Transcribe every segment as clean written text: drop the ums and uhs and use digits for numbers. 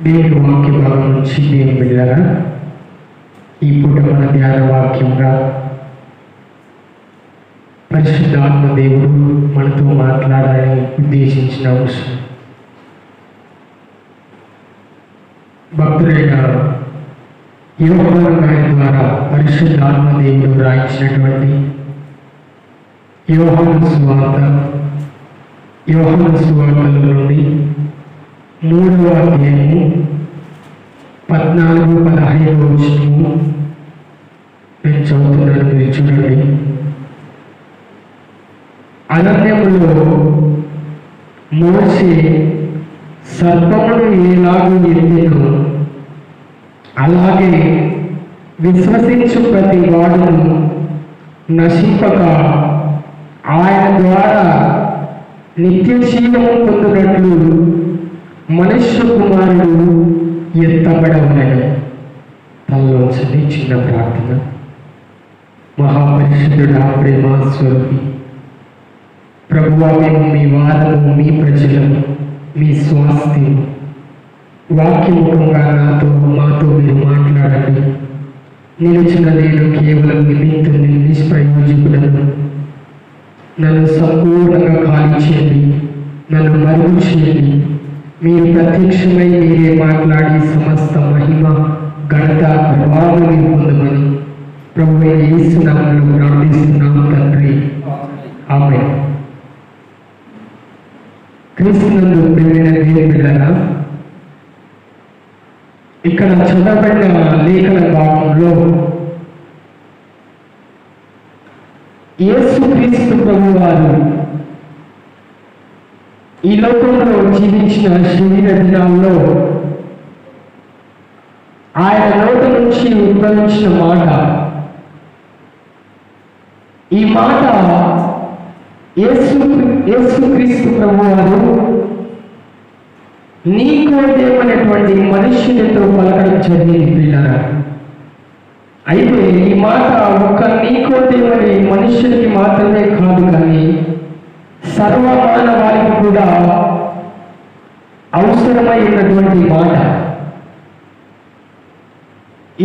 దేవుని వాక్య భాగం నుంచి నేను బిడ్డలారా ఈ పూట మన ధ్యాన వాక్యంగా పరిశుద్ధాత్మ దేవుడు మనతో మాట్లాడాలని ఉద్దేశించిన అంశం భక్తుడైన యోహాను గారి ద్వారా పరిశుద్ధాత్మ దేవుడు రాయించినటువంటి యోహాను సువార్తల నుండి 3వ అధ్యాయము 14-15 వచనము నేను చదువుతున్నాను, మీరు చూడండి. అరణ్యములో మోసే సర్పమును ఎలాగూ ఎత్తెనో అలాగే విశ్వసించు ప్రతి వాడును నశింపక ఆయన ద్వారా నిత్య జీవము పొందినట్లు మనుష్య కుమారుడు ఎత్తబడవలెను. తనలోంచి చిన్న ప్రార్థన. మహాపరిశుద్ధుడా, ప్రేమ స్వరూపి ప్రభువా, మేము మీ వారము, మీ ప్రజలము, మీ స్వాస్థ్యం వాక్యముఖంగా మాతో మీరు మాట్లాడండి. నిలిచిన నేను కేవలం నిమిత్తుని నిష్ప్రయోజకులను. నన్ను సంపూర్ణంగా ఖాళీ చేయండి, నన్ను మరుగు చేయండి. మీరు ప్రత్యక్షమై మీరే మాట్లాడి సమస్త మహిమ ఘనత ప్రభావం పొందమని ప్రభువైన యేసు నామములో ప్రార్థిస్తున్నాము తండ్రి, ఆమేన్. క్రీస్తునందు ప్రియమైన దేవుని బిడ్డలారా, ఇక్కడ చదవబడిన లేఖన భాగంలో యేసుక్రీస్తు ప్రభువారు ఈ లోకంలో జీవించిన శరీర దినాల్లో ఆయన నోటి నుంచి ఉద్భవించిన మాట, ఈ మాట యేసుక్రీస్తు ప్రభువారు నీకోదేమనేటువంటి మనుష్యునితో పలకడం జరిగింది పిల్లరా. అయితే ఈ మాట ఒక్క నీకోదేమనే మనుష్యునికి మాత్రమే కాదు, కానీ సర్వమానవాళికి కూడా అవసరమై ఉన్నటువంటి మాట.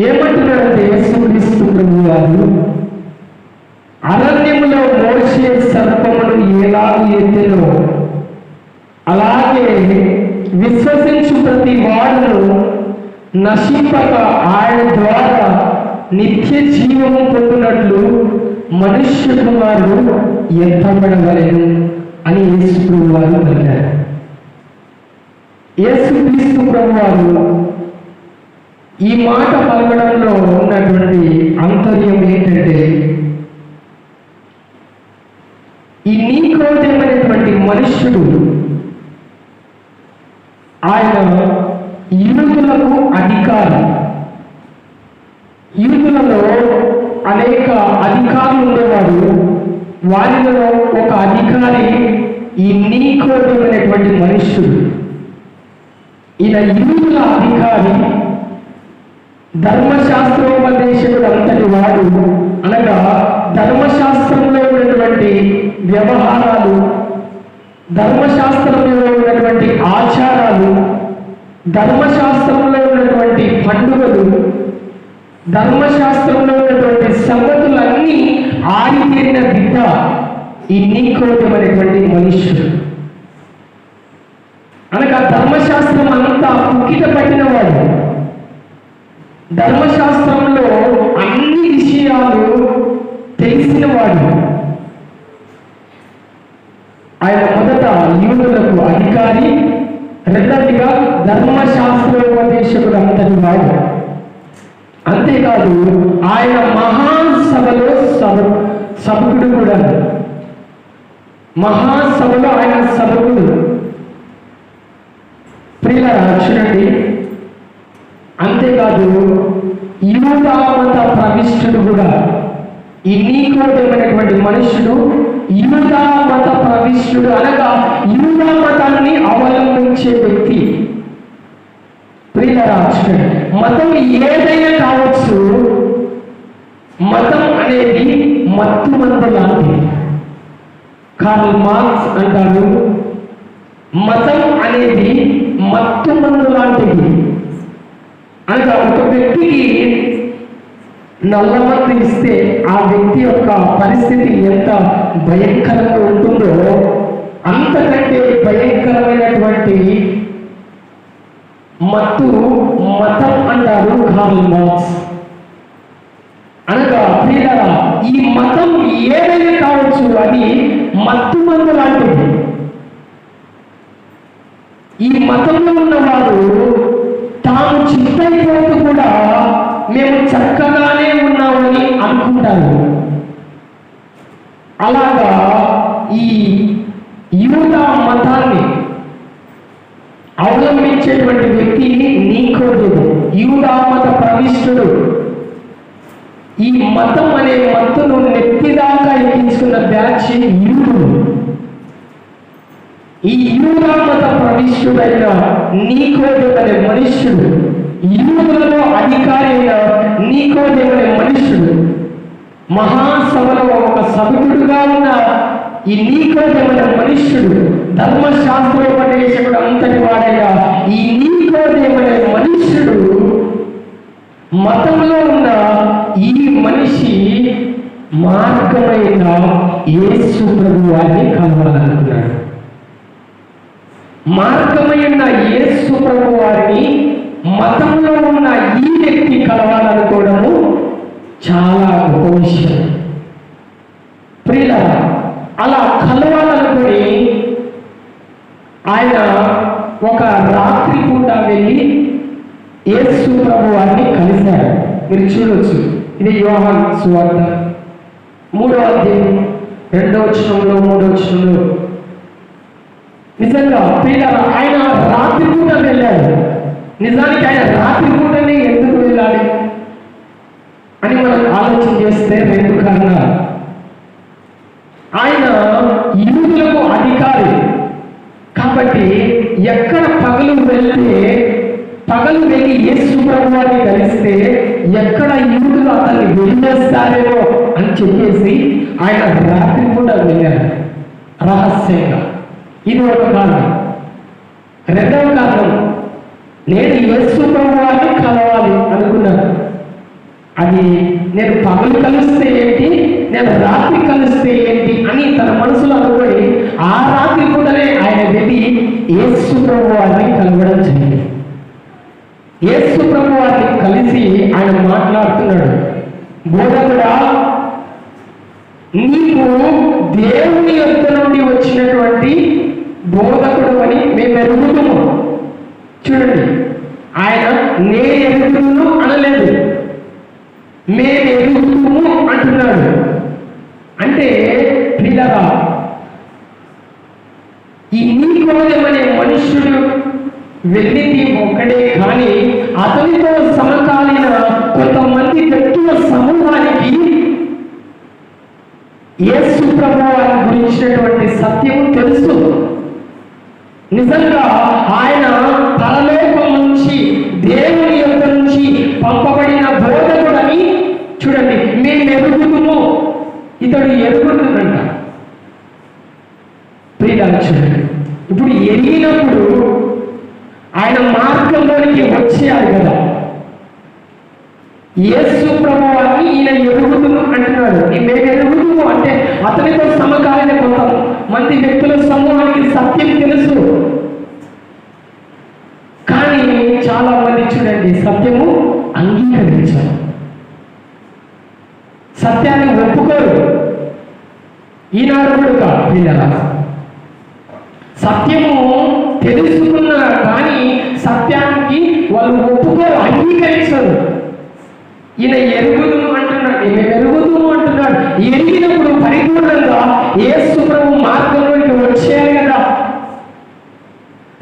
ఏమంటున్నారంటే యేసుక్రీస్తు ప్రభువారు అరణ్యములో మోసే సర్పమును ఎలాగూ ఎత్తెనో అలాగే విశ్వసించు ప్రతి వాడును నశింపక ఆయన ద్వారా నిత్య జీవము పొందినట్లు మనుష్య కుమారుడు ఎత్తబడవలెను అని యేసు ప్రభువారు పలికారు. యేసుక్రీస్తు ప్రభువారు ఈ మాట పలకడంలో ఉన్నటువంటి ఆంతర్యం ఏంటంటే, ఈ నీకోదేమనేటువంటి మనుష్యుడు ఆయన యూదులకు అధికారి. యూదులలో అనేక అధికారులు ఉండేవారు. వారిలో ఒక అధికారి ఈ నీకోదేమనేటువంటి మనుష్యుడు. ఈయన యూదుల అధికారి, ధర్మశాస్త్రోపదేశకుడు అంతటి వాడు. అనగా ధర్మశాస్త్రంలో ఉన్నటువంటి వ్యవహారాలు, ధర్మశాస్త్రంలో ఉన్నటువంటి ఆచారాలు, ధర్మశాస్త్రంలో ఉన్నటువంటి పండుగలు, ధర్మశాస్త్రంలో ఉన్నటువంటి సంగతులన్నీ ఆరితేరిన బిడ్డ ఈ నీకోదేమనేటువంటి మనుష్యుడు. అనగా ధర్మశాస్త్రం అంతా పుక్కిట పట్టినవాడు. ధర్మశాస్త్రంలో అన్ని విషయాలు తెలిసినవాడు. ఆయన మొదట యూదులకు అధికారి, రెండవదిగా ధర్మశాస్త్రోపదేశకుడు అంతటి వాడు. అంతేకాదు ఆయన మహాసభలో సభకుడు కూడా. మహాసభలో ఆయన సభకుడు. ప్రియులారా చూడండి, అంతేకాదు యూదా మత ప్రవిష్టుడు కూడా. ఈ నీకోదేమనేటువంటి మనుష్యుడు యూదా మత ప్రవిష్టుడు, అనగా యూదా మతాన్ని అవలంబించే వ్యక్తి. ప్రియులారా చూడండి, మతం ఏదైనా కావచ్చు, మతం అనేది మత్తు మందు లాంటిది. కార్ల్ మార్క్స్ అంటారు, మతం అనేది మత్తు మందు లాంటివి. అనగా ఒక వ్యక్తికి నల్లమందు ఇస్తే ఆ వ్యక్తి యొక్క పరిస్థితి ఎంత భయంకరంగా ఉంటుందో అంతకంటే భయంకరమైనటువంటి మతం అంటారు కార్ల్ మార్క్స్. అనగా ప్రియులారా, ఈ మతం ఏదైనా కావచ్చు, అది మత్తు మందు లాంటిది. ఈ మతంలో ఉన్నవారు తాము చిత్తైపోతూ కూడా మేము చక్కగానే ఉన్నామని అనుకుంటారు. అలాగా ఈ యూదా మతాన్ని అవలంబించేటువంటి వ్యక్తి నీకోదేవుడు, యూదా మత ప్రవిష్టుడు. ఈ మతం అనే మత్తును నెత్తిదాకా ఎక్కించుకున్న బ్యాచ్ యూదుడు. ఈ యూదా మత ప్రవిష్టుడైన నీకోదేవు అనే మనుష్యుడు, యూదులలో అధికారి అయిన నీకోదేవు అనే మనుష్యుడు, మహాసభలో ఒక సభకుడుగా ఉన్న ఈ నీకోదేవు అనే మనుష్యుడు, ధర్మశాస్త్రోపదేశకుడు అంతటి వాడైన ఈ నీకోదేవు అనే మనుష్యుడు మతంలో ఉన్న ఈ మనిషి మార్గమైన యేసు ప్రభువు వారిని కలవాలనుకున్నాడు. మార్గమైన యేసు ప్రభువు వారిని మతంలో ఉన్న ఈ వ్యక్తి కలవాలనుకోవడము చాలా గొప్ప విషయం. ప్రియులారా, అలా కలవాలనుకుని ఆయన ఒక రాత్రి పూట వెళ్ళి యేసు ప్రభువు వారిని కలిశారు. మీరు చూడవచ్చు, ఇది యోహాను సువార్త 3వ అధ్యాయం 2వ వచనంలో 3వ వచనంలో. నిజంగా ప్రియులారా, ఆయన రాత్రి పూట వెళ్ళాడు. నిజానికి ఆయన రాత్రి పూటనే ఎందుకు వెళ్ళాలి అని మనం ఆలోచన చేస్తే 2 కారణాలు. ఆయన యూదులకు అధికారి కాబట్టి ఎక్కడ పగలు వెళ్ళి యేసు ప్రభువాన్ని కలిస్తే ఎక్కడ యూదులు అతన్ని వెళ్ళేస్తారేమో అని చెప్పేసి ఆయన రాత్రి కూడా వెళ్ళారు రహస్యంగా. ఇది ఒక కారణం. 2వ కారణం, నేను యేసు ప్రభువాన్ని కలవాలి అనుకున్నాను. అది నేను పగలు కలిస్తే ఏంటి, నేను రాత్రి కలిస్తే ఏంటి అని తన మనసులో అనుకొని ఆ రాత్రి పూటనే ఆయన వెళ్ళి యేసు ప్రభువాన్ని కలవడం జరిగింది. యేసు ప్రభువాన్ని కలిసి ఆయన మాట్లాడుతున్నాడు, బోధకుడా, నీవు దేవుని యొద్ద నుండి వచ్చినటువంటి బోధకుడు అని మేము ఎరుగుతాము. చూడండి, ఆయన నేను ఎరుగుతును అనలేదు, మేము ఎరుగుతాము అంటున్నాడు. అంటే ప్రియులారా, ఈ నీకోదేవు అనే మనుష్యుడు వెళ్ళింది ఒక్కడే, కానీ అతనితో సమకాలీన కొంతమంది వ్యక్తుల సమూహానికి యేసు ప్రభువారి గురించినటువంటి సత్యం తెలుసు. నిజంగా ఆయన పరలోకం నుంచి దేవుని యొక్క నుంచి పంపబడిన బోధకుడని చూడండి, మేము ఎరుగుతాము, ఇతడు ఎరుగుతుందంట. ప్రియులారా, చూడండి, ఇప్పుడు ఎరిగినప్పుడు ఆయన మార్గంలోనికి వచ్చేయాలి కదా. యేసు ప్రభువాన్ని ఈయన ఎరుగుతును అంటున్నాడు. మేము ఎరుగుతుము అంటే అతనితో సమకాలీన కొంతమంది వ్యక్తుల సమూహానికి సత్యం తెలుసు, కానీ చాలా మంది చూడండి సత్యము అంగీకరించారు, సత్యాన్ని ఒప్పుకోరు. ఈనాడు కూడా కాదు, సత్యము తెలుసుకున్నారు కానీ సత్యానికి వాళ్ళు ఒప్పుకోరు, అంగీకరించరు. ఈయన ఎరుగుదును అంటున్నాడు, ఈయన ఎరుగుదును అంటున్నాడు. ఎరిగినప్పుడు పరిపూర్ణంగా యేసు ప్రభు మార్గంలోకి వచ్చేయాలి కదా.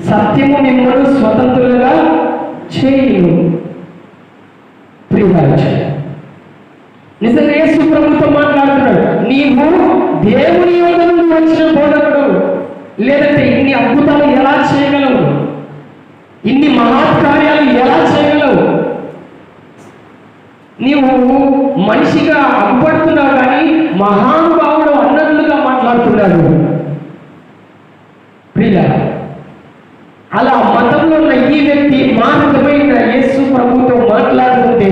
సత్యము మిమ్మల్ని స్వతంత్రులుగా చేయను. నిజంగా యేసు ప్రభుతో మాట్లాడుతున్నాడు, నీవు దేవుని యొద్ద నుండి వచ్చిన బోధకుడు, లేదంటే ఇన్ని అద్భుతాలు ఎలా చేయగలవు, ఇన్ని మహత్కార్యాలు ఎలా చేయగలవు, నీవు మనిషిగా అగుపడుతున్నావు కానీ మహానుభావుడు అన్నట్లుగా మాట్లాడుతున్నాడు. ప్రియులారా, అలా మతంలో ఉన్న ఈ వ్యక్తి మార్గమైన యేసు ప్రభుతో మాట్లాడుతుంటే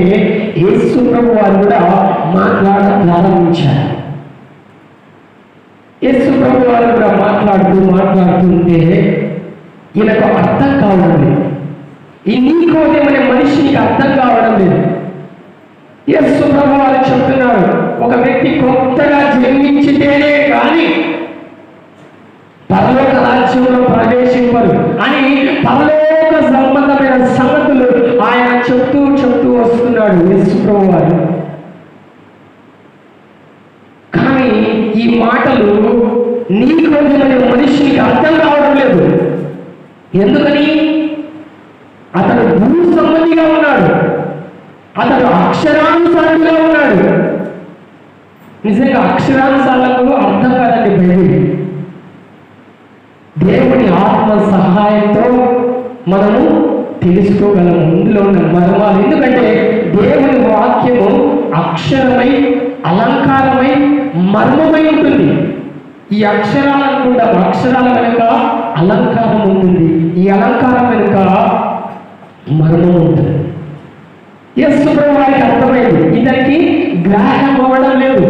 యేసు ప్రభు వారు కూడా మాట్లాడడం ప్రారంభించారు. యేసు ప్రభు వారు కూడా మాట్లాడుతుంటే ఈయనకు అర్థం కావడం లేదు. ఈ నీకోదేం అనే మనిషికి అర్థం కావడం లేదు. యేసు ప్రభు వారు చెప్తున్నారు, ఒక వ్యక్తి కొత్తగా జన్మించితేనే కానీ పరలోక రాజ్యంలో ప్రవేశింపరు అని పరలోక సంబంధమైన సంగతులు ఆయన చెప్తూ వస్తున్నాడు యేసు ప్రభు వారు. కానీ ఈ మాటలు నీకోదమనే మనిషికి అర్థం కావడం లేదు. ఎందుకని? అతడు భూ సంబంధిగా ఉన్నాడు, అతడు అక్షరానుసారంగా ఉన్నాడు. నిజంగా అక్షరానుసారాలకు అర్థం కాదండి బైబిల్. దేవుని ఆత్మ సహాయంతో మనము తెలుసుకోగలము ఇందులో ఉన్న మర్మాలు. ఎందుకంటే దేవుని వాక్యము అక్షరమై అలంకారమై మర్మమై ఉంటుంది. ఈ అక్షరాల వెనుక అలంకారం ఉంటుంది, ఈ అలంకారం వెనుక మర్మం ఉంటుంది. యేసు ప్రభు వారికి అర్థమైంది, ఇతనికి గ్రహణం అవ్వడం లేదు.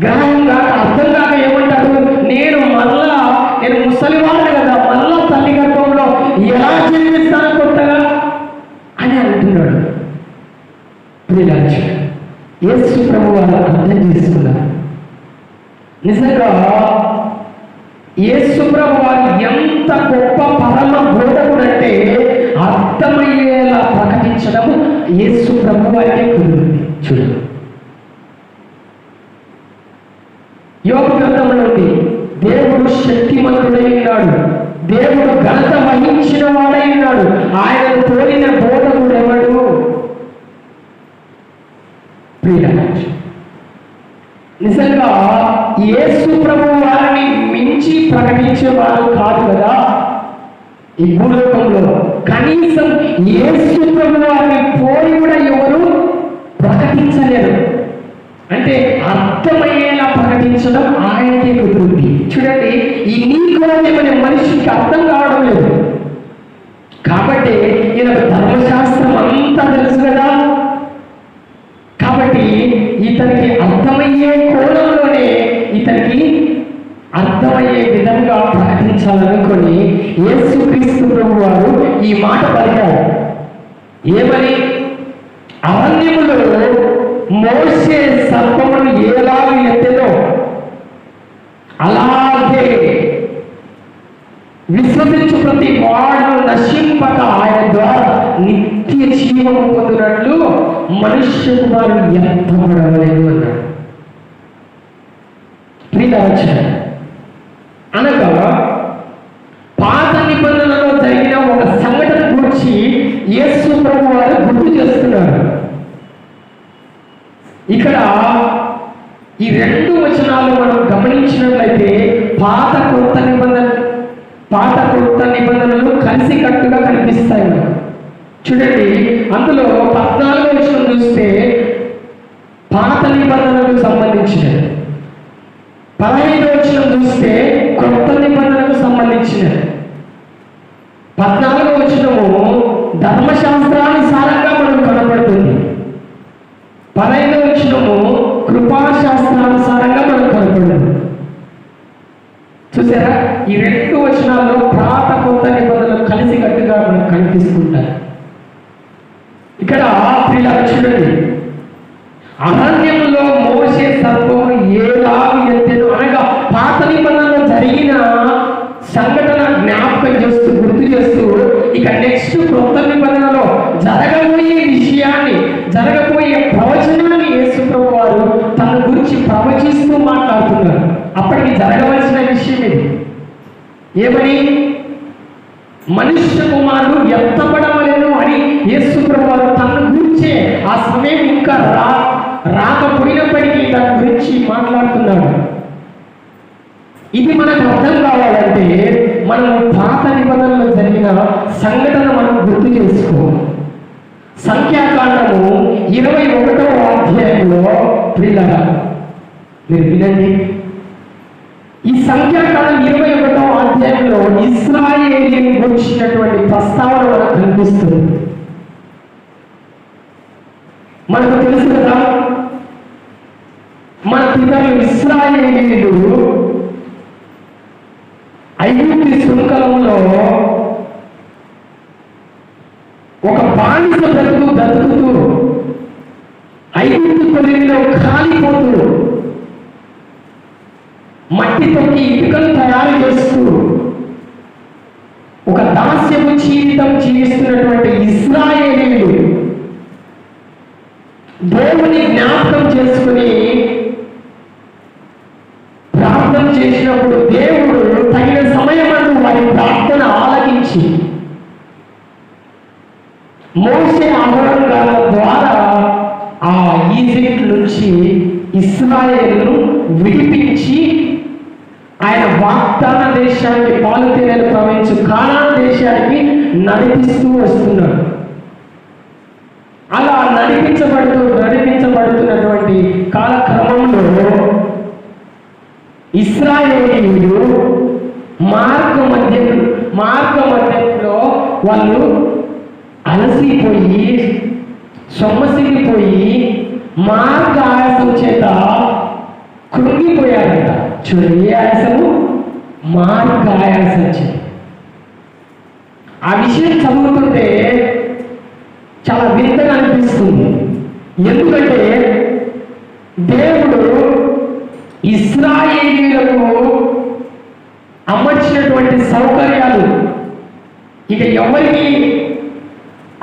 గ్రహణం కాక అర్థం కాక ఏమంటాడు, నేను ముసలివాడు కదా, మళ్ళా తల్లి గర్భంలో ఎలా జీవిస్తాను కొత్తగా అని అంటున్నాడు. యేసు ప్రభు వారు అర్థం చేసుకున్నారు. నిజంగా యేసు ప్రభు వారు ఎంత గొప్ప పరమ బోధకుడు అంటే అర్థమయ్యేలా ప్రకటించడము యేసు ప్రభు వారికే కుదిరింది. చూడండి, యోగ గ్రంథంలో దేవుడు శక్తిమంతుడై ఉన్నాడు, దేవుడు ఘనత వహించిన వాడై ఉన్నాడు, ఆయన పోలిన బోధకుడు ఎవడు? నిజంగా యేసు ప్రభు వారిని మించి ప్రకటించేవారు కాదు కదా ఈ భూలోకంలో. కనీసం యేసు ప్రభు వారిని పోలి కూడా ఎవరు ప్రకటించలేరు. అంటే అర్థమయ్యేలా ప్రకటించడం ఆయనకే కుదురుంది. చూడండి, ఈ నీకోదేమనే మనిషికి అర్థం కావడం లేదు. కాబట్టి ఈయన ధర్మశాస్త్రం అంతా తెలుసు కదా, కాబట్టి ఇతనికి అర్థమయ్యే కోణంలోనే ఇతనికి అర్థమయ్యే విధంగా ప్రకటించాలనుకొని యేసుక్రీస్తు ప్రభు వారు ఈ మాట పలికారు. ఏమని? అరణ్యములో మోషే సర్పమును ఎలాగ ఎత్తెనో అలాగే విశ్వసించు ప్రతి వాడు నశింపక ఆయన ద్వారా నిత్య జీవము పొందినట్లు మనుష్య కుమారుడు ఎత్తబడవలేదు అన్నాడు. అనగా పాత నిబంధనలో జరిగిన ఒక సంఘటన గురించి యేసు ప్రభు వారు గుర్తు చేస్తున్నారు. ఇక్కడ ఈ రెండు వచనాలు మనం గమనించినట్లయితే పాత కొత్త నిబంధనలు కలిసి కట్టుగా కనిపిస్తాయి. చూడండి, అందులో 14వ వచనం చూస్తే పాత నిబంధనలకు సంబంధించినది, 15వ వచనం చూస్తే కొత్త నిబంధనకు సంబంధించినది. 14వ వచనము ధర్మశాస్త్రానుసారంగా మనకు కనపడుతుంది, 15వ వచనము కృపాశాస్త్రానుసారంగా మనకు కనపడుతుంది. చూసారా, ఈ రెండు వచనాల్లో పాత కొత్త నిబంధనలు కలిసి కట్టుగా మనకు కనిపిస్తుంటాయి. ఇక్కడ చూడండి, అరణ్యంలో మోషే సర్పమును ఏలాగు ఎత్తెను అనగా పాత నిబంధనలో జరిగిన సంఘటన జ్ఞాపకం చేస్తూ గుర్తు చేస్తూ ఇక నెక్స్ట్ కొత్త నిబంధనలో జరగబోయే విషయాన్ని, జరగబోయే ప్రవచనాన్ని యేసు ప్రభు వారు తన గురించి ప్రవచిస్తూ మాట్లాడుతున్నారు. అప్పటికి జరగవలసిన విషయం ఇది. ఏమని? మనుష్య కుమారుడు ఎత్తబడవలెను అని యేసు ప్రభు వారు తన గురించే ఆ సమయం ఇంకా రాకపోయినప్పటికీ దాని గురించి మాట్లాడుతున్నాడు. ఇది మనకు అర్థం కావాలంటే మనము పాత నిబంధనలో జరిగిన సంఘటన మనం గుర్తు చేసుకోవాలి. సంఖ్యాకాండము 21వ అధ్యాయంలో ప్రియులారా మీరు వినండి, ఈ సంఖ్యాకాండం 21వ అధ్యాయంలో ఇశ్రాయేలీయులను గురించినటువంటి ప్రస్తావన మనకు కనిపిస్తుంది. మనకు తెలుసు కదా, మన పితరులు ఇశ్రాయేలీయులు ఐగుప్తు సుంకలంలో ఒక బానిస బ్రతుకుతూ ఐగుప్తు కొలిమిలో కాలిపోతూ మట్టితోటి ఇటుకలు తయారు చేస్తూ ఒక దాస్యపు జీవితం జీవిస్తున్నటువంటి ఇశ్రాయేలీయులు దేవుని జ్ఞాపకం చేసుకుని ప్రార్థన చేసినప్పుడు దేవుడు తగిన సమయమందు వారి ప్రార్థన ఆలకించి మోసే ఆహ్వానాల ద్వారా ఆ ఈజిప్ట్ నుంచి ఇశ్రాయేలును విడిపించి ఆయన వాగ్దాన దేశానికి పాలు తేనెలు ప్రవహించు కానాను దేశానికి నడిపిస్తూ వస్తున్నాడు. అలా నడిపించబడుతున్నటువంటి కాలక్రమంలో ఇశ్రాయేలీయులు మార్గ మధ్యంలో వాళ్ళు అలసిపోయి సొమ్మసిల్లిపోయి మార్గ ఆయాసం చేత కృంగిపోయారంట. చూడండి, ఏ ఆయాసము? మార్గ ఆయాసం చేత. ఆ విషయం చదువుతుంటే చాలా వింతగా అనిపిస్తుంది. ఎందుకంటే దేవుడు ఇశ్రాయేలీయులకు అమర్చినటువంటి సౌకర్యాలు ఇక ఎవరికి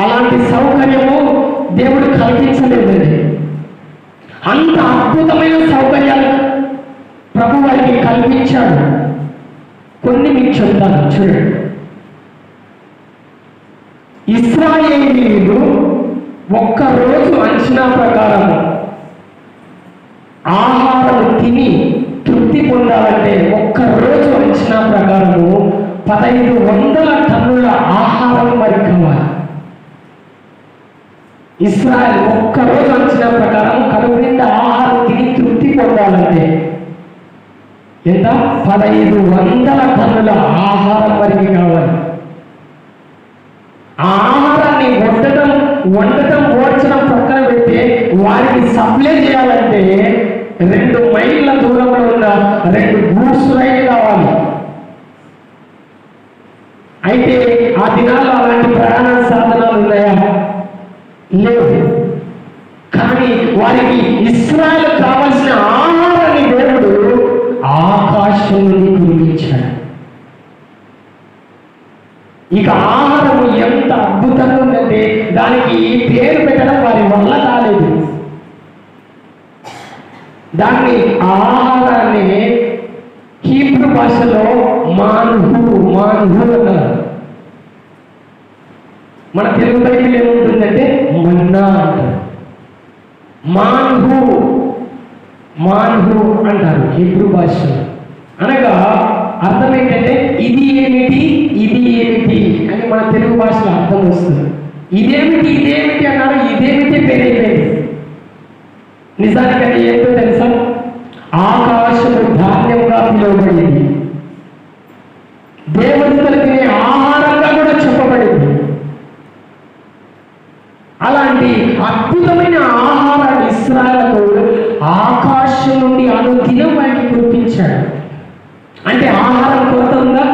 అలాంటి సౌకర్యము దేవుడు కల్పించలేదండి. అంత అద్భుతమైన సౌకర్యాలు ప్రభు వారికి కల్పించాడు. కొన్ని మీకు చెప్తాను, చూడండి. ఇశ్రాయేలీయులు ఒక్కరోజు అంచనా ప్రకారం ఆహారం తిని తృప్తి పొందాలంటే ఒక్కరోజు అంచనా ప్రకారము 1500 టన్నుల ఆహారం మరి కావాలి. ఇశ్రాయేల్ ఒక్కరోజు అంచనా ప్రకారం కడుపు నిండా ఆహారం తిని తృప్తి పొందాలంటే ఎంత? 1500 టన్నుల ఆహారం వరకు కావాలి. ఆ ఆహారాన్ని వండటం ఓడ్చడం పక్కన పెట్టి వారికి సప్లై చేయాలంటే 2 మైళ్ళ దూరంలో ఉన్న 2 గూడ్స్ రైలు కావాలి. అయితే ఆ దినాల్లో అలాంటి ప్రయాణ సాధనాలు ఉన్నాయా? లేవు. కానీ వారికి ఇశ్రాయేలు కావలసిన ఆహారాన్ని దేవుడు ఆకాశం నుండి కురిపించాడు. ఇక ఆహారము ఎంత అద్భుతంగా ఉందంటే దానికి పేరు పెట్టడం వారి వల్ల కాలేదు. దాన్ని ఆహారాన్ని హీబ్రూ భాషలో మాన్హు అన్నారు. మన తెలుగు బైబిల్ ఏముంటుందంటే మన్నా అంటారు. మాన్హు అంటారు హీబ్రూ భాషలో. అనగా అర్థం ఏంటంటే ఇది ఏమిటి అని మన తెలుగు భాషలో అర్థం వస్తుంది. ఇదేమిటి అన్నారు. ఇదేమిటి పేరైపోయింది. నిజానికి అది ఏంటో తెలుసా? ఆకాశము ధాన్యంగా పిలువబడింది. దేవతలకి ఆహారంగా కూడా చెప్పబడింది. అలాంటి అద్భుతమైన ఆహారాన్ని ఇశ్రాయేలుకు ఆకాశం నుండి అనుదినం వారికి కురిపించాడు. అంటే ఆహారం కొరత ఉందా?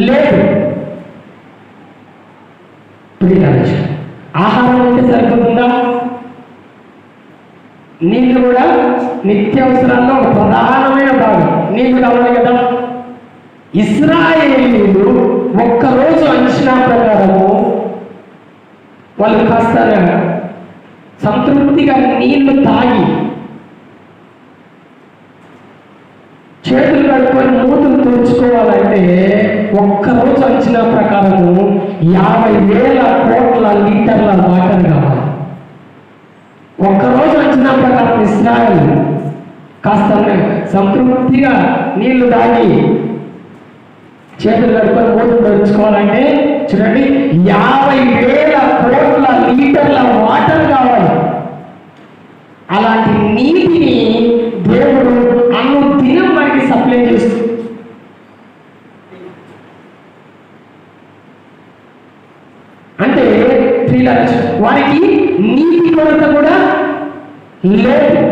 లేదు. ఆహారం అంటే సరిపోతుందా? నీళ్ళు కూడా నిత్యావసరాల్లో ఒక ప్రధానమైన భాగం. నీళ్ళు కావాలి కదా. ఇశ్రాయేలీయులు ఒక్కరోజు అంచనా ప్రకారము వాళ్ళు కాస్త సంతృప్తిగా నీళ్లు తాగి చేతులు కడుక్కొని మూతులు తుడుచుకోవాలంటే ఒక్కరోజు అంచనా ప్రకారము 50,000 కోట్ల లీటర్ల వాటర్ కావాలి. ఒక్కరోజు అంచనా ప్రకారం ఇశ్రాయేలు కాస్త సంతృప్తిగా నీళ్లు తాగి చేతులు కడుక్కొని మూతులు తుడుచుకోవాలంటే చూడండి 50,000 కోట్ల లీటర్ల వాటర్ కావాలి. అలాంటి నీటిని దేవుడు అనుదినం మనకి సప్లై చేస్తూ వారికి నీతి కొరత కూడా లేదు.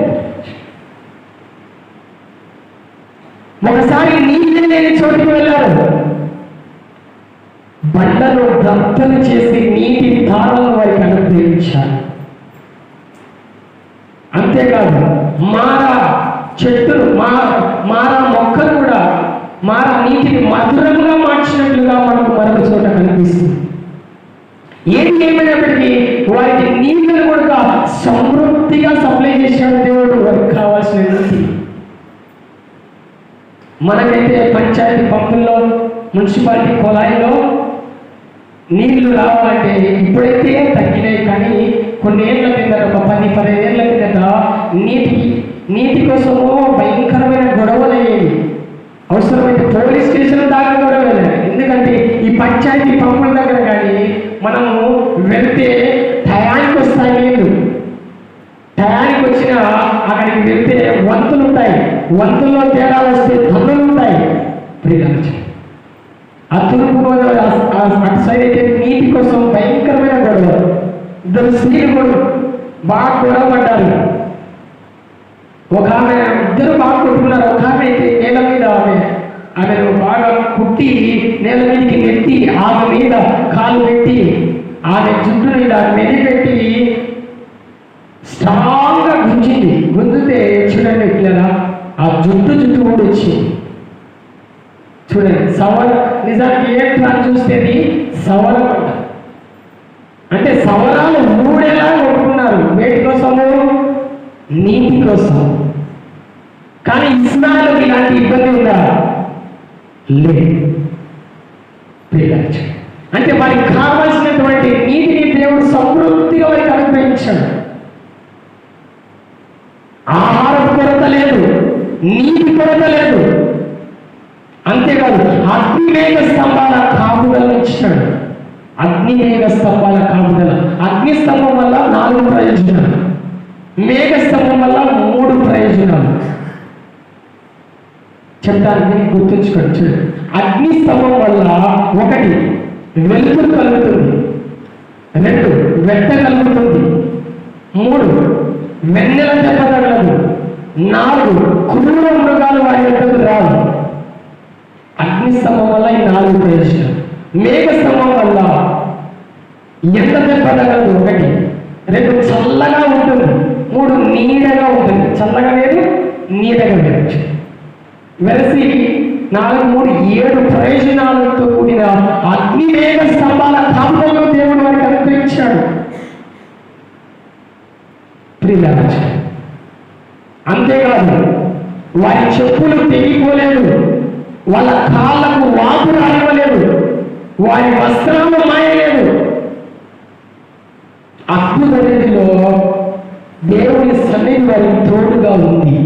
ఒకసారి నీతి లేని చోటికి వెళ్ళారు. బండలు దత్తలు చేసి నీటి ధారలను వారికి అనుగ్రహించారు. అంతేకాదు మారా చెట్టులు మారా మొక్కలు కూడా మారా నీటిని మధురంగా మార్చినట్లుగా మనకు మరొక చోట కనిపిస్తుంది. ఏది ఏమైనప్పటికీ వారికి నీళ్ళను కూడా సమృద్ధిగా సప్లై చేశాడు దేవుడు వారికి కావాల్సిన నీటి. మనకైతే పంచాయతీ పంపుల్లో మున్సిపాలిటీ కుళాయిలో నీళ్లు రావాలంటే ఇప్పుడైతే తగ్గినాయి, కానీ కొన్ని ఏళ్ల కింద ఒక 10-15 ఏళ్ల కిందట నీటి కోసము భయంకరమైన గొడవలు అయ్యేవి. అవసరమైతే పోలీస్ స్టేషన్ దాకా కూడా వెళ్ళాలి. ఎందుకంటే ఈ పంచాయతీ పంపుల దగ్గర కానీ మనము వెళ్తే టయానికి వస్తాయి నీళ్ళు. టయానికి వచ్చిన అక్కడికి వెళ్తే వంతులు ఉంటాయి, వంతుల్లో తేడా వస్తే ధనులు ఉంటాయి. ఆ తూర్పుగోదావరి అటు సైడ్ అయితే నీటి కోసం భయంకరమైన గొడవ. ఇద్దరు స్త్రీలు కూడా బాగా గొడవ పడ్డారు. ఒక ఆమె ఇద్దరు బాగా కొట్టుకున్నారు. ఒక ఆమె అయితే నేల మీద ఆమెను బాగా కుట్టి నేల మీదకి నెట్టి ఆమె మీద కాలు పెట్టి ఆమె జుట్టు మీద మెదిపెట్టి స్ట్రాంగ్గా గుంజింది. గుంజితే చూడండి ఇట్లా ఆ జుట్టు కూడా వచ్చింది. చూడండి సవర నిజానికి ఏ ప్లాన్ చూస్తేది సవర పంట అంటే సవరాలు మూడేలా కొట్టుకున్నారు. వేటి కోసము? నీటి కోసం. కానీ ఇస్రాయేలుకి ఇలాంటి ఇబ్బంది ఉందా? లేదు. అంటే వారికి కావాల్సినటువంటి నీటిని దేవుడు సమృద్ధిగా వారికి అనుగ్రహించాడు. ఆహారం కొరత లేదు, నీటి కొరత లేదు. అంతేకాదు అగ్నిమేఘ స్తంభాల కాపుదల ఇచ్చినాడు. అగ్నిమేఘ స్తంభాల కాపుదల. అగ్ని స్తంభం వల్ల 4 ప్రయోజనాలు, మేఘ స్తంభం వల్ల 3 ప్రయోజనాలు చెప్తాను, గుర్తుంచుకోండి. చూడండి, అగ్ని స్తంభం వల్ల 1 వెలుతురు కలుగుతుంది, 2 వెట్ట కలుగుతుంది, 3 వెన్నెల దెబ్బ తగలదు, 4 క్రూర మృగాలు వారి వద్దకు రావు. అగ్ని స్తంభం వల్ల ఈ 4 ప్రయోజనాలు. మేఘ స్తంభం వల్ల ఎండ దెబ్బ తగలదు 1, 2 చల్లగా ఉంటుంది, 3 నీడగా ఉంటుంది. చల్లగా లేదు, నీడగా లేదు. వెరసి 4, 3, 7 ప్రయోజనాలతో కూడిన అగ్ని మేఘ స్తంభాల కాపుదలను దేవుడు వారికి అనుగ్రహించాడు. అంతేకాదు వారి చెప్పులు తెగిపోలేదు, వాళ్ళ కాళ్ళకు వాపు రానివ్వలేదు, వారి వస్త్రాలు మాయలేదు. అద్భుత రీతిలో దేవుని సన్నిధి వారికి తోడుగా ఉంది.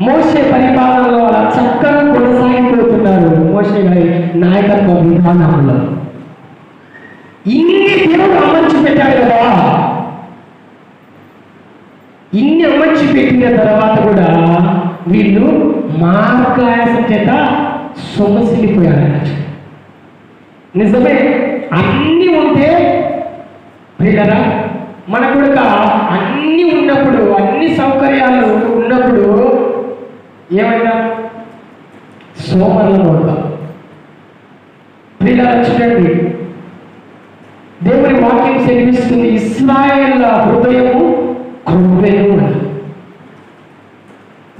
మోషే పరిపాలనలో అలా చక్కగా కొనసాగిపోతున్నారు. మోషే గారి నాయకత్వ విధానంలో ఇన్ని దేవుడు అమర్చి పెట్టాడు కదా. ఇన్ని అమర్చి పెట్టిన తర్వాత కూడా వీళ్ళు మార్గాయాసం చేత సొమసిలిపోయారు. నిజమే, అన్నీ ఉంటే ప్రియులారా, మనకు కూడా అన్నీ ఉన్నప్పుడు, అన్ని సౌకర్యాలు ఉన్నప్పుడు ఏమైనా సోమరులను అవుతాం. ప్రియులారా చూడండి, దేవుని వాక్యం సెలవిస్తుంది, ఇశ్రాయేలు హృదయము కృంగెను అని.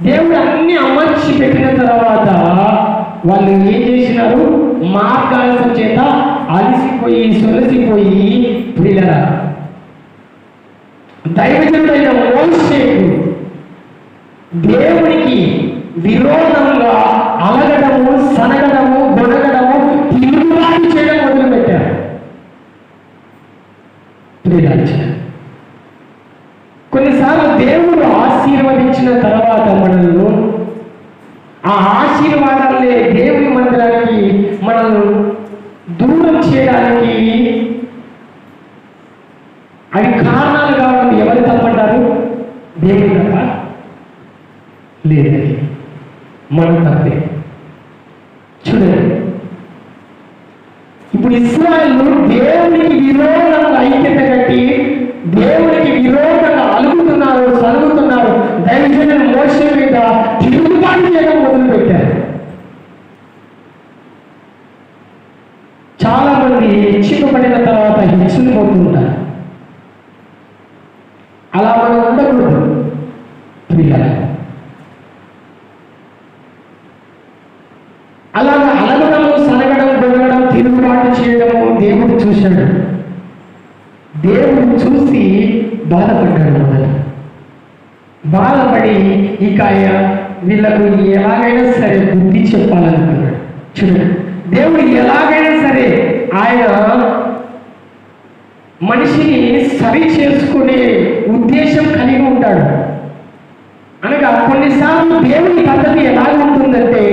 దేవుడు అన్ని అమర్చి పెట్టిన తర్వాత వాళ్ళు ఏం చేసినారు? మార్గాలసం చేత అలసిపోయి సొలసిపోయి ప్రియులారా దైవజనుడైన మోషేకు దేవునికి విరోధంగా అలగడము, సనగడము, గొనగడము, తిరుగుబాటు చేయడం మొదలుపెట్టారు. కొన్నిసార్లు దేవుడు ఆశీర్వదించిన తర్వాత మనల్ని ఆ ఆశీర్వాదాలే దేవుని మందిరానికి మనల్ని దూరం చేయడానికి అవి కారణాలు కావడం ఎవరు తప్పంటారు? దేవుడు తప్ప? లేదండి, మనం తప్పే. చూడండి, ఇప్పుడు ఇశ్రాయేలు దేవునికి విరోధంగా ఐక్యత కట్టి దేవునికి విరోధంగా అలుగుతున్నారు, సలుగుతున్నారు. దైవజనుడు మోషే మీద తిరుగుబాటు చేయడం మొదలుపెట్టారు. చాలా మంది హెచ్చుకబడిన తర్వాత హెచ్చుకుపోతుంటారు. అలా మనం ఉండకూడదు ప్రియులారా. అలాగా అలగడము, సనగడం, గొడగడం, తిరుగుబాటు చేయడము దేవుడు చూశాడు. దేవుడు చూసి బాధపడ్డాడు. మొదట బాధపడి ఇక వీళ్ళకు ఎలాగైనా సరే బుద్ధి చెప్పాలనుకున్నాడు. చూడండి, దేవుడు ఎలాగైనా సరే ఆయన మనిషిని సరి చేసుకునే ఉద్దేశం కలిగి ఉంటాడు. అనగా కొన్నిసార్లు దేవుని పద్ధతి ఎలా ఉంటుందంటే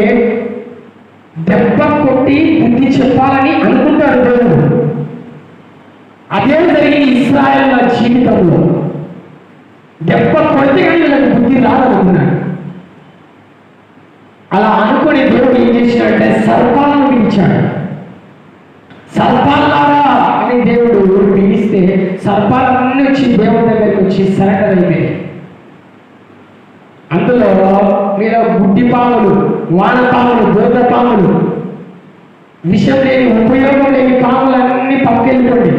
దెబ్బ కొట్టి బుద్ధి చెప్పాలని అనుకుంటాడు దేవుడు. అదే జరిగింది ఇశ్రాయేలు జీవితంలో. దెబ్బ కొడితే కానీ వీళ్ళకి బుద్ధి రాదనుకున్నాడు. అలా అనుకుని దేవుడు ఏం చేసినాడంటే సర్పాలను పిలిచాడు. సర్పాలారా అని దేవుడు పిలిస్తే సర్పాలన్నీ వచ్చి దేవుడి దగ్గరికి వచ్చి సరెండర్ అయిపోయాయి. అందులో మీరు గుడ్డి పాములు, వానపాములు, దొరద పాములు, విషం లేని ఉపయోగం లేని పాములన్నీ పక్కెళ్ళిపోండి.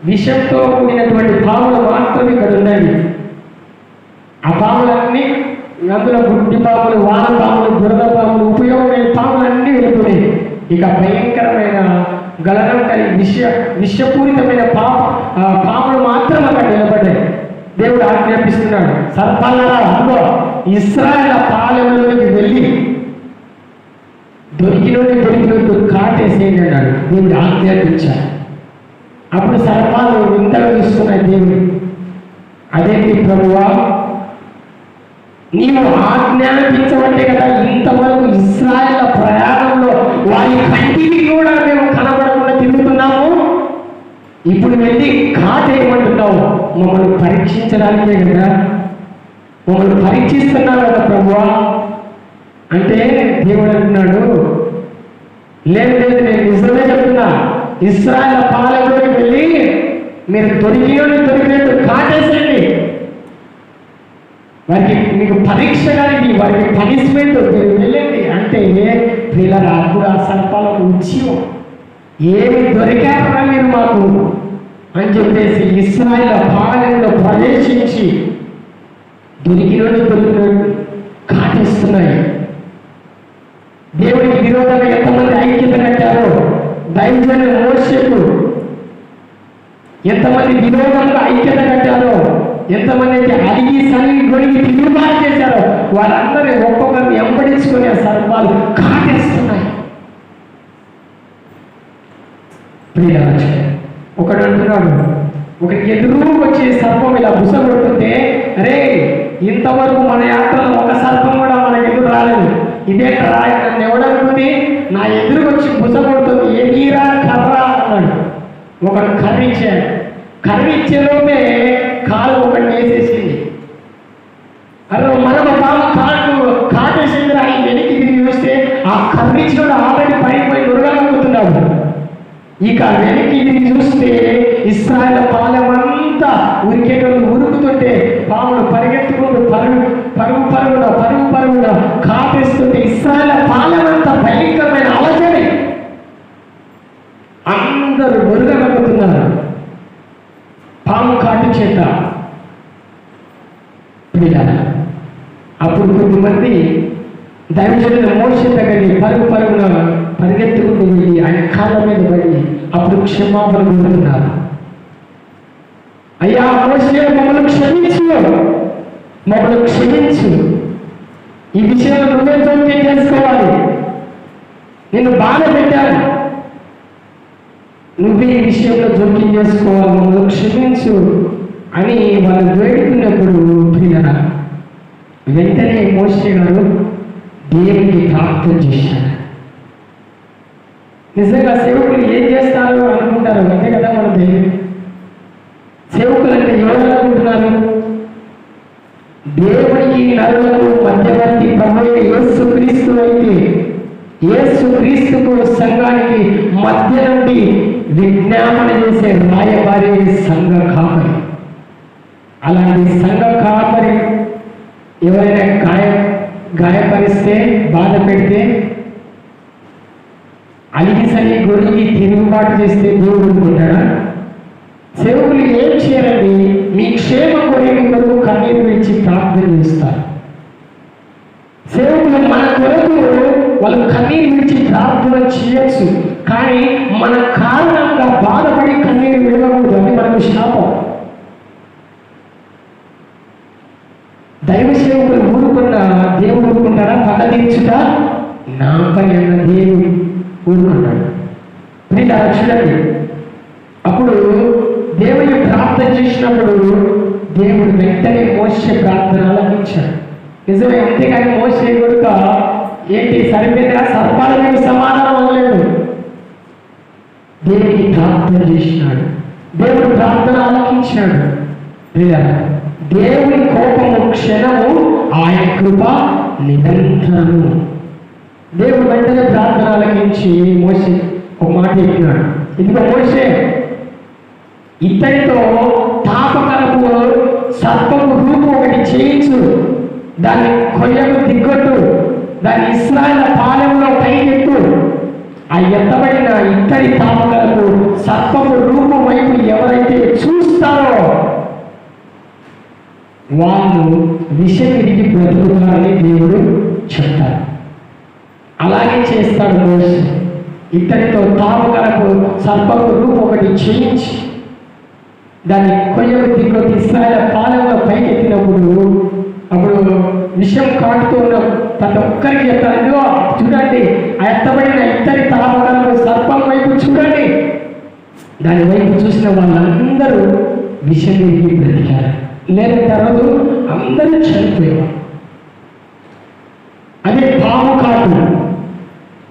విషంతో కూడినటువంటి పాములు మాత్రం ఇక్కడ ఉన్నాయి. ఆ పాములన్నీ అందులో గుడ్డి పాములు, వాన పాములు, దురద పాములు, ఉపయోగం లేని పాములన్నీ వెళ్ళిపోయాయి. ఇక భయంకరమైన గలనం కలిగి విషపూరితమైన పాములు మాత్రం అక్కడ నిలబడ్డాయి. దేవుడు ఆజ్ఞాపిస్తున్నాడు, సర్పాలారా అదిగో ఇశ్రాయేలు పాలెంలోకి వెళ్ళి దొరికినట్టు కాటేసేయండి అన్నాడు. దేవుడు ఆజ్ఞాపించాడు. అప్పుడు సర్పాలు వింతగా చూస్తున్నాయి. దేవుడు అదేంటి ప్రభువా, నీవు ఆజ్ఞాపించబట్టే కదా ఇంతవరకు ఇశ్రాయేలు ప్రయాణంలో వారి కంటికి కూడా మేము కనబడకుండా తిరుగుతున్నాము. ఇప్పుడు వెళ్ళి కాటేయమంటున్నావు. మమ్మల్ని పరీక్షించడానికే కదా, మమ్మల్ని పరీక్షిస్తున్నావు కదా ప్రభువా అంటే దేవుడు అంటున్నాడు, లేదు లేదు, నేను నిజమే చెప్తున్నా. ఇశ్రాయేలు పాలెంలోకి వెళ్ళి మీరు దొరికినట్టు కాటేసేయండి. వారికి మీకు పరీక్ష కానీ వారికి పనిష్మెంట్ మీరు వెళ్ళండి అంటే వీళ్ళ అప్పుడు ఆ సర్పాలకు ఉద్యమం ఏమి దొరికారా మీరు మాకు అని చెప్పేసి ఇశ్రాయేలు పాలెంలో ప్రవేశించి దొరికినట్టు కాటేస్తున్నాయి. దేవుడికి విరోధంగా ఎంతమంది ఐక్యత కట్టారో, దైవజనుడు మోషేకు ఎంతమంది విరోధంగా ఐక్యత కట్టారో, ఎంతమంది అయితే అడిగి సరిగి గొడిగి తిరుగుబాటు చేశారో వారందరినీ ఒక్కొక్కరిని వెంబడించుకునే సర్పాలు కాటేస్తున్నాయి. ప్రియరాజు ఒకడు అంటున్నాడు, ఒకటి ఎదురు వచ్చే సర్పం ఇలా బుస కొడుతుంటే, అరే ఇంతవరకు మన యాత్రలో ఒక సర్పం కూడా మనకు ఎదురు రాలేదు, ఇదే రాయి నన్ను ఎవడనుకుంది నా ఎదురు వచ్చి బుస కొడుతుంది, ఏదీరా కర్ర అన్నాడు. ఒకడు కర్రీ ఇచ్చాడు. కర్రీ ఇచ్చేలోపే కాలు ఒకటి వేసేసింది. అరే మనం బాగా కాటేసింది. ఆయన వెనక్కి తిరిగి చూస్తే ఆ కర్రీ కూడా ఆల్రెడీ పడిపోయి ఉరగలుగుతున్నాడు. ఇక వెనక్కి తిరిగి చూస్తే ఇశ్రాయేలు పాలెమంతా ఉరికేటోళ్ళు ఉరుకుతుంటే పాములు పరిగెత్తుకుంటూ పరుగున కాటేస్తుంటే ఇశ్రాయేలు పాలెమంతా భయంకరమైన అలజడి, అందరూ ఉరగలుగుతున్నారు పాము కాటు చేత. అప్పుడు కొంతమంది దైవజనుడు మోషే దగ్గరికి పరుగున పరిగెత్తుకుంటూ వెళ్ళి ఆయన కాళ్ళ మీద పడి అప్పుడు క్షమాపణ కోరుతున్నారు. అయ్యా మోషే, మమ్మల్ని క్షమించు, ఈ విషయంలో నువ్వే జోక్యం చేసుకోవాలి, నిన్ను బాధ పెట్టాను, నువ్వే ఈ విషయంలో జోక్యం చేసుకోవాలి, మమ్మల్ని క్షమించు అని వాళ్ళు వేడుకున్నప్పుడు ప్రియరా వెంటనే మోషే గారు దేవునికి ప్రార్థన చేశారు. నిజంగా సేవకులు ఏం చేస్తారు అనుకుంటారు, అంతే కదా. మన సేవకులు అంటే ఎవరు అనుకుంటున్నారు? దేవుడికి నరులకు మధ్యవర్తి ప్రభువైన యేసుక్రీస్తు అయితే యేసు క్రీస్తుకు సంఘానికి మధ్య నుండి విజ్ఞాపన చేసే రాయబారి సంఘ కాపరి. అలాంటి సంఘ కాపరి ఎవరైనా గాయపరిస్తే, బాధ పెడితే, అలిగిసని గొరిగి తిరుగుబాటు చేస్తే దేవుడు ఊరుకుంటాడా? సేవకులు ఏం చేయాలండి? మీ క్షేమ కొరకు కన్నీరు విడిచి ప్రార్థన చేస్తారు. సేవకులు మన కొరకు వాళ్ళు కన్నీరు విడిచి ప్రార్థన చేయొచ్చు, కానీ మన కారణంగా బాధపడి కన్నీరు విడవకూడదు. అది మనకు శాపం. దైవ సేవకులు ఊరుకున్న దేవుడు ఊరుకుంటారా? పగదించుట నా పని అన్న దేవుడు ఊరుకున్నాడు. చూడండి, అప్పుడు దేవుని ప్రార్థన చేసినప్పుడు దేవుడు వెంటనే మోసే ప్రార్థన ఆలకించాడు. నిజమే, అంతేకాని మోసే కొడుక ఏంటి సరిపోయినా సర్పాల మీద సమాధానం అనలేదు. దేవునికి ప్రార్థన చేసినాడు, దేవుడు ప్రార్థన ఆలకించాడు. దేవుని కోపము క్షణము, ఆయన కృప నిరంతరము. దేవుడు వెంటనే ప్రార్థన ఆలకించి మోసే ఒక మాట చెప్పినాడు. ఇదిగో మోసే, ఇతడితో తాపకరపు సర్పము రూపు ఒకటి చేయించు, దాన్ని కొయ్యకు దిగ్గొట్టు, దాన్ని ఇశ్రాయేలు పాలెంలో పైకెత్తు. ఆ ఎత్తబడిన ఇత్తడి తాపకరపు సర్పము రూపం వైపు ఎవరైతే చూస్తారో వాళ్ళు విషం విరిగి బ్రతుకుతారని దేవుడు చెప్తారు. అలాగే చేస్తాడు మోసే. ఇతడితో తాపకరపు సర్పము రూపం ఒకటి చేయించి దాన్ని కొయ్యకు దిగ్గొట్టి ఇశ్రాయేలు పాలెంలో పైకెత్తినప్పుడు అప్పుడు విషయం కాటుతూ ఉన్న ప్రతి ఒక్కరికి చెప్తారు, ఇదిగో చూడండి, ఆ ఎత్తబడిన ఇద్దరి తాపకరపు సర్పం వైపు చూడండి. దాని వైపు చూసిన వాళ్ళందరూ విషం విరిగి బ్రతికారు. లేదంటే రోజు అందరూ చనిపోయారు. అదే పాము కాటు.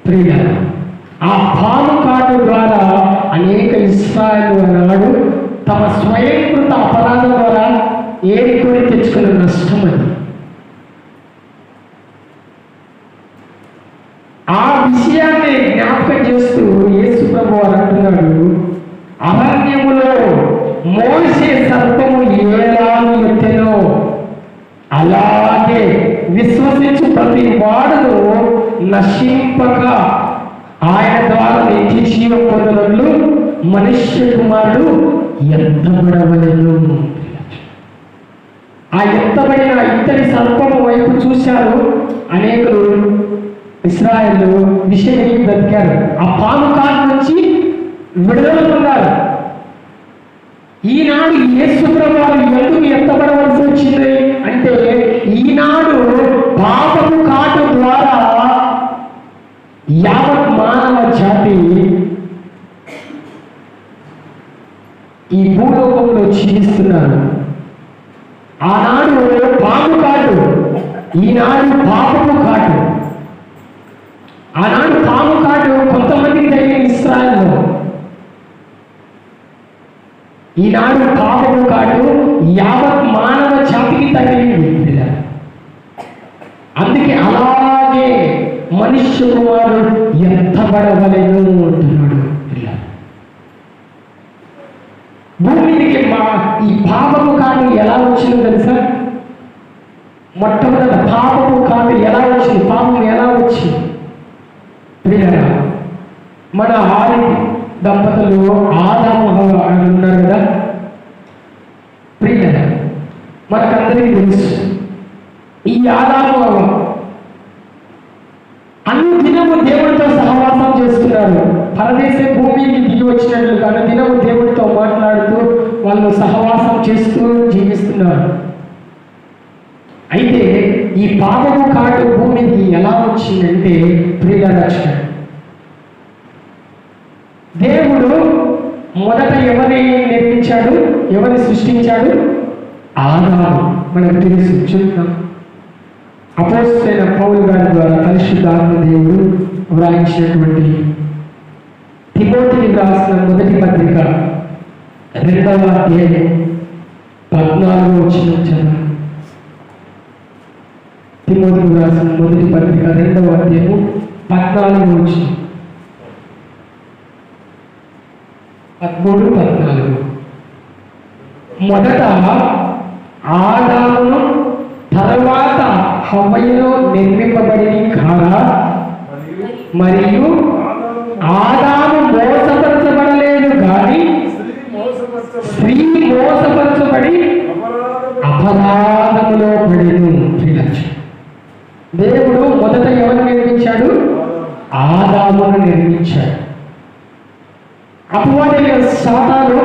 ప్రియులారా, ఆ పాము కాటు ద్వారా అనేక ఇశ్రాయేలు నాడు తమ స్వయంకృత అపరాధం ద్వారా ఏరికొని తెచ్చుకున్న నష్టం అది. ఆ విషయాన్ని జ్ఞాపకం చేస్తూ యేసు ప్రభు వారు అంటున్నాడు, అరణ్యములో మోసే సర్పము ఏలాగు ఎత్తెనో అలాగే విశ్వసించు ప్రతి వాడును నశింపక ఆయన ద్వారా నిత్య జీవం పొందినట్లు మనుష్య కుమారుడు ఎత్తబడవలెను. ఆ ఎత్తబడిన ఇద్దరి సర్పము వైపు చూశారు అనేకులు. ఇశ్రాయేలు విషయం బ్రతికారు. ఆ పాము కాలు నుంచి విడుదల పొందారు. ఈనాడు యేసు ప్రభువు ఎందుకు ఎత్తబడవలసి వచ్చింది అంటే, ఈనాడు పాపము కాటు ద్వారా యావత్ మానవ జాతి ఈ భూలోకంలో జీవిస్తున్నారు. ఆనాడు పాము కాటు, ఈనాడు పాపము కాటు. ఆనాడు పాము కాటు కొంతమందికి తగిలిన ఇశ్రాయేలులో, ఈనాడు పాపము కాటు యావత్ మానవ జాతికి తగిలింది. అందుకే అలాగే మనుష్య కుమారుడు ఎత్తబడవలెను అంటున్నాడు. భూమికి ఈ పాపము కాటు ఎలా వచ్చిందో తెలుసా? మొట్టమొదట పాపము కాటు ఎలా వచ్చింది? పాపం ఎలా వచ్చింది? ప్రియులారా, మన ఆది దంపతులు ఆదాము ఉన్నారు కదా. ప్రియులారా, మనకందరికీ తెలుసు ఈ ఆదాము అన్ని దినము దేవుడితో సహవాసం చేస్తున్నారు. పరదేశ భూమికి దిగి వచ్చినట్లు కానీ దినము దేవుడితో మాట్లాడుతూ వాళ్ళు సహవాసం చేస్తూ జీవిస్తున్నారు. అయితే ఈ పాపము కాటు భూమికి ఎలా వచ్చిందంటే, ప్రియులారా, దేవుడు మొదట ఎవరిని నిర్మించాడు? ఎవరిని సృష్టించాడు? ఆదాము. మనకు తెలుసు. చూద్దాం, అపోస్తలుడైన పౌలు గారి ద్వారా పరిశుద్ధాత్మ దేవుడు వ్రాయించినటువంటి తిమోతికి రాసిన మొదటి పత్రిక 2వ అధ్యాయం 14వ వచనం. తిమోతికి రాసిన మొదటి పత్రిక 2వ అధ్యాయం 14 వచ్చిన 13, 14. మొదట ఆదామును తర్వాత హవ్వయును నిర్మింపబడింది కాగా, మరియు ఆదాము మోసపరచబడలేదు కానీ స్త్రీ మోసపరచబడి అపరాధములో పడెను. దేవుడు మొదట ఎవరు నిర్మించాడు? ఆదామును నిర్మించాడు. అపవాది సాతాను